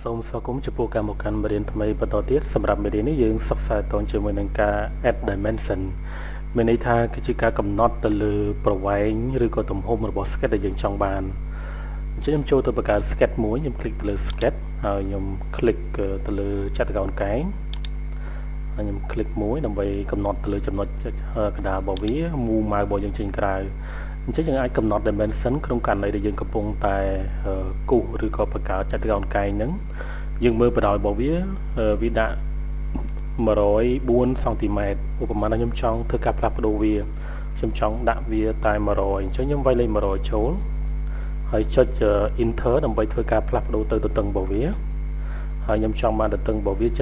សូមស្វាគមន៍ចំពោះការមកកាន់មេរៀនថ្មីបន្តទៀតសម្រាប់មេរៀននេះយើងសិក្សាតជាមួយនឹងការ add dimension មានន័យថាគឺជាការកំណត់ទៅលើប្រវែងឬក៏ទំហំរបស់ sketch ដែលយើងចង់បានអញ្ចឹងខ្ញុំចូលទៅបង្កើត sketch មួយខ្ញុំคลิกទៅលើ sketch ហើយខ្ញុំ click ទៅលើចតុកោណកែងហើយខ្ញុំ click មួយដើម្បីកំណត់ទៅលើចំណុចកណ្ដាលរបស់វា move mouse របស់យើងចេញក្រៅអញ្ចឹងយើងអាចកំណត់ dimension ក្នុងករណីដែលយើងកំពុងតែគូសឬក៏បង្កើតចតុកោណកែងហ្នឹងយើងមើលបណ្ដោយរបស់វាវាដាក់104សង់ទីម៉ែត្រឧបមាថាខ្ញុំចង់ធ្វើការផ្លាស់ប្ដូរវាខ្ញុំចង់ដាក់វាតែ100អញ្ចឹងខ្ញុំវាយលេខ100ចូលហើយចុច enter ដើម្បីធ្វើការផ្លាស់ប្ដូរទៅទទឹងរបស់វាហើយខ្ញុំចង់បានទទឹងរបស់វា70អ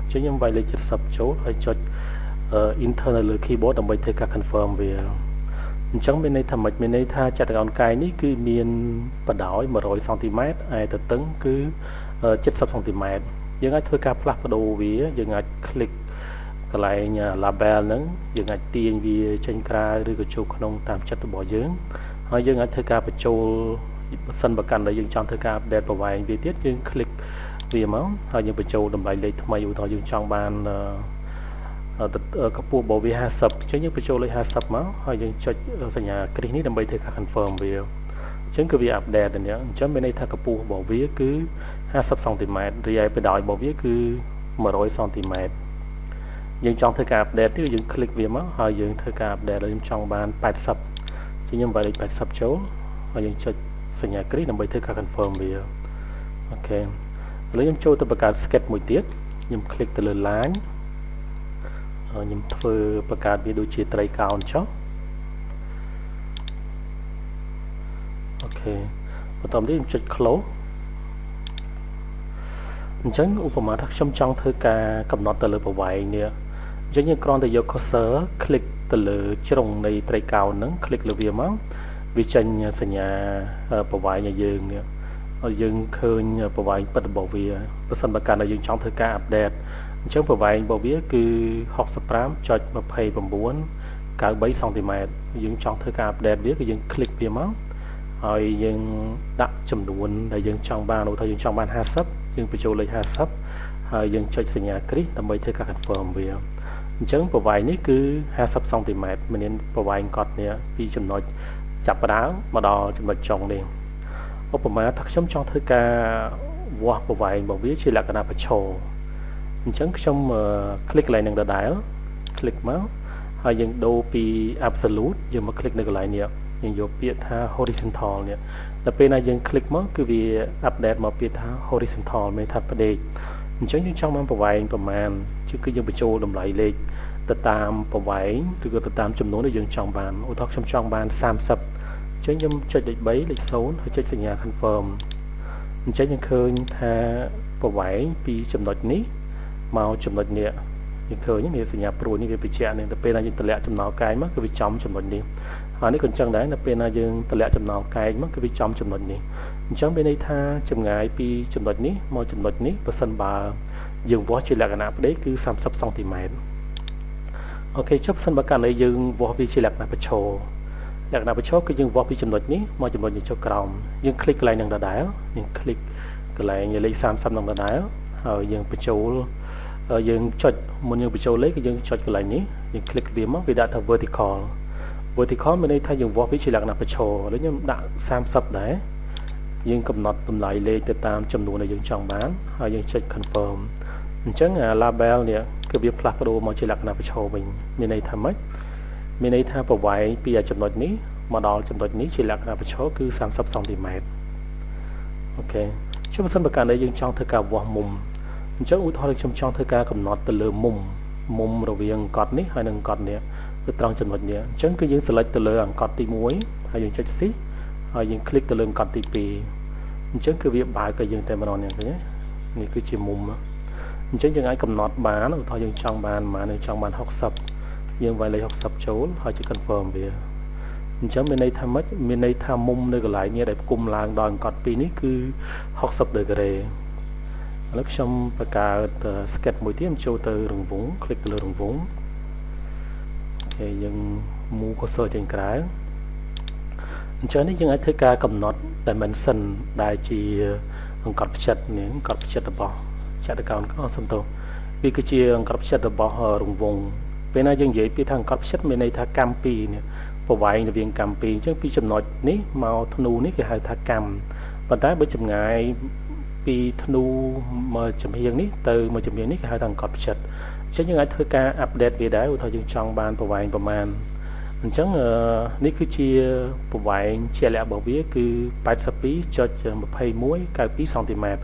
ញ្ចឹងខ្ញុំវាយលេខ70ចូលហើយចុច enter នៅលើ keyboard ដើម្បីធ្វើការ confirm វាអញ្ចឹងមានន័យថាម៉េចមានន័យថាចតុកោណកែងនេះគឺមានបណ្ដោយ100សង់ទីម៉ែត្រហើយទទឹងគឺ70សង់ទីម៉ែត្រយើងអាចធ្វើការផ្លាស់ប្ដូរវាយើងអាច click កន្លែង label ហ្នឹងយើងអាចទាញវាចេញក្រៅឬក៏ចូលក្នុងតាមចិត្តរបស់យើងហើយយើងអាចធ្វើការបញ្ចូលបើសិនបើកាន់តែយើងចង់ធ្វើការ update ប្រវែងវាទៀតយើង click វាមកហើយយើងបញ្ចូលតម្លៃលេខថ្មីឧទាហរណ៍យើងចង់បានកម្ពស់របស់វា50អញ្ចឹងយើងបញ្ចូលលេខ50មកហើយយើងចុចសញ្ញាគ្រីសនេះដើម្បីធ្វើការ confirm វាអញ្ចឹងគឺវា update ទៅនេះអញ្ចឹងមានន័យថាកម្ពស់របស់វាគឺ50សង់ទីម៉ែត្ររីឯបណ្ដោយរបស់វាគឺ100សង់ទីម៉ែត្រយើងចង់ធ្វើការ update ទៀតយើង click វាមកហើយយើងធ្វើការ update ហើយខ្ញុំចង់បាន80អញ្ចឹងខ្ញុំវាយលេខ80ចូលហើយយើងចុចសញ្ញាគ្រីសដើម្បីធ្វើការ confirm វាអូខេឥឡូវខ្ញុំចូលទៅបង្កើត sketch មួយទៀតខ្ញុំ click ទៅលើ line ខ្ញុំធ្វើបង្កើតវាដូចជាត្រីកោណចុះអូខេបន្តមកទៀតខ្ញុំចុច close អញ្ចឹងឧបមាថាខ្ញុំចង់ធ្វើការកំណត់ទៅលើប្រវែងនេះអញ្ចឹងយើងគ្រាន់តែយក cursor click ទៅលើជ្រុងនៃត្រីកោណហ្នឹង click លើវាមកវាចេញសញ្ញាប្រវែងឲ្យយើងនេះឲ្យយើងឃើញប្រវែងពិតរបស់វាបើសិនបើកាន់តែយើងចង់ធ្វើការ update អញ្ចឹងប្រវែងរបស់វាគឺ 65.2993 សង់ទីម៉ែត្រយើងចង់ធ្វើការ update វាគឺយើង click វាមកហើយយើងដាក់ចំនួនដែលយើងចង់បានឧទាហរណ៍យើងចង់បាន50យើងបញ្ចូលលេខ50ហើយយើងចុចសញ្ញាគ្រីសដើម្បីធ្វើការ confirm វាអញ្ចឹងប្រវែងនេះគឺ50សង់ទីម៉ែត្រមានប្រវែងកត់នេះពីចំណុចចាប់ផ្ដើមមកដល់ចំណុចចុងនេះឧបមាថាខ្ញុំចង់ធ្វើការវាស់ប្រវែងរបស់វាជាលក្ខណៈប្រឈរអញ្ចឹងខ្ញុំ click កន្លែងនឹងដដែល click មកហើយយើងដូរពី absolute យើងមក click នៅកន្លែងនេះយើងយកពាក្យថា horizontal នេះដល់ពេលណាយើង click មកគឺវា update មកពាក្យថា horizontal មានថាផ្ដេកអញ្ចឹងយើងចង់បានប្រវែងប្រមាណគឺយើងបញ្ចូលតម្លៃលេខទៅតាមប្រវែងឬក៏ទៅតាមចំនួនដែលយើងចង់បានឧទាហរណ៍ខ្ញុំចង់បាន30អញ្ចឹងខ្ញុំចុចលេខ3លេខ0ហើយចុចសញ្ញា confirm អញ្ចឹងយើងឃើញថាប្រវែងពីចំណុចនេះមកចំណុចនេះយើងឃើញនេះសញ្ញាព្រួយនេះវាបញ្ជាក់នេះទៅពេលណាយើងតម្លាក់ចំណោកែងមកគឺវាចំចំណុចនេះហើយនេះក៏អញ្ចឹងដែរនៅពេលណាយើងតម្លាក់ចំណោកែងមកគឺវាចំចំណុចនេះអញ្ចឹងមានន័យថាចម្ងាយពីចំណុចនេះមកចំណុចនេះបើសិនបើយើងវាស់ជាលក្ខណៈផ្ដេកគឺ30សង់ទីម៉ែត្រអូខេចុះបើសិនបើករណីយើងវាស់វាជាលក្ខណៈប្រឈរលក្ខណៈប្រឈរគឺយើងវាស់ពីចំណុចនេះមកចំណុចនេះចុះក្រោមយើង click កន្លែងនឹងដដែលយើង click កន្លែងលេខ30នឹងដដែលហើយយើងបញ្ចូលយើងចុចមុនយើងបញ្ចូលលេខគឺយើងចុចកន្លែងនេះយើង click វាមកវាដាក់ថា vertical មានន័យថាយើងវាស់វាជាលក្ខណៈប្រឈរឥឡូវខ្ញុំដាក់30ដែរយើងកំណត់តម្លៃលេខទៅតាមចំនួនដែលយើងចង់បានហើយយើងចុច confirm អញ្ចឹង label នេះគឺវាផ្លាស់ប្ដូរមកជាលក្ខណៈប្រឈរវិញមានន័យថាម៉េចមានន័យថាប្រវែងពីចំណុចនេះមកដល់ចំណុចនេះជាលក្ខណៈប្រឈរគឺ30សង់ទីម៉ែត្រអូខេចុះបើសិនបើករណីយើងចង់ធ្វើការវាស់មុំអញ្ចឹងឧទាហរណ៍ខ្ញុំចង់ធ្វើការកំណត់ទៅលើមុំរវាងអង្កត់នេះហើយនិងអង្កត់នេះទៅត្រង់ចំណុចនេះអញ្ចឹងគឺយើង select ទៅលើអង្កត់ទី1ហើយយើងចុច shift ហើយយើង click ទៅលើអង្កត់ទី2អញ្ចឹងគឺវាបើកឲ្យយើងតែម្ដងនេះឃើញទេនេះគឺជាមុំអញ្ចឹងយើងអាចកំណត់បានឧទាហរណ៍យើងចង់បានប៉ុន្មានយើងចង់បាន60យើងវាយលេខ60ចូលហើយចុច confirm វាអញ្ចឹងមានន័យថាម៉េចមានន័យថាមុំនៅកន្លែងនេះដែលផ្គុំឡើងដល់អង្កត់2នេះគឺ60ដឺក្រេឥឡូវខ្ញុំបង្កើត sketch មួយទៀតចូលទៅរង្វង់ click ទៅលើរង្វង់អូខេយើង move cursor ចេញក្រៅអញ្ចឹងនេះយើងអាចធ្វើការកំណត់ dimension ដែលជា អង្គត់ផ្ចិតនេះអង្គត់ផ្ចិតរបស់ចតុកោណក៏សំទោវាគឺជាអង្គត់ផ្ចិតរបស់រង្វង់ពេលណាយើងនិយាយពីថាអង្គត់ផ្ចិតមានន័យថាកម្មពីរនេះប្រវែងរវាងកម្មពីរអញ្ចឹងពីចំណុចនេះមកធ្នូនេះគេហៅថាកម្មប៉ុន្តែបើចម្ងាយពីធ្នូមកចំហៀងនេះទៅមកចំហៀងនេះគេហៅថាអង្គត់ផ្ចិតអញ្ចឹងយើងអាចធ្វើការអាប់ដេតវាដែរឧទាហរណ៍យើងចង់បានប្រវែងប្រមាណអញ្ចឹងនេះគឺជាប្រវែងជាក់លាក់របស់វាគឺ 82.2192 សង់ទីម៉ែត្រ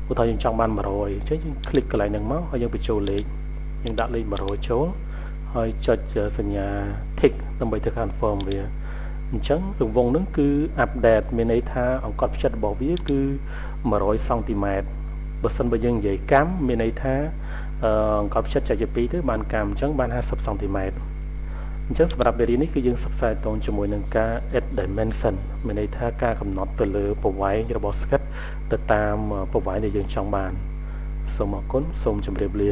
ឧទាហរណ៍យើងចង់បាន100អញ្ចឹងយើងคลิกកន្លែងហ្នឹងមកហើយយើងបញ្ចូលលេខយើងដាក់លេខ100ចូលហើយចុចសញ្ញា tick ដើម្បីទៅ confirm វាអញ្ចឹងរង្វង់ហ្នឹងគឺ update មានន័យថាអង្កត់ផ្ចិតរបស់វាគឺ100សង់ទីម៉ែត្របើសិនបើយើងនិយាយកម្មមានន័យថាអង្កត់ផ្ចិតចែកជា2ទៅបានកម្មអញ្ចឹងបាន50សង់ទីម៉ែត្រអញ្ចឹងសម្រាប់មេរៀននេះគឺយើងសិក្សាតូនជាមួយនឹងការ add dimension មានន័យថាការកំណត់ទៅលើប្រវែងរបស់ sketch ទៅតាមប្រវែងដែលយើងចង់បានសូមអរគុណសូមជម្រាបលា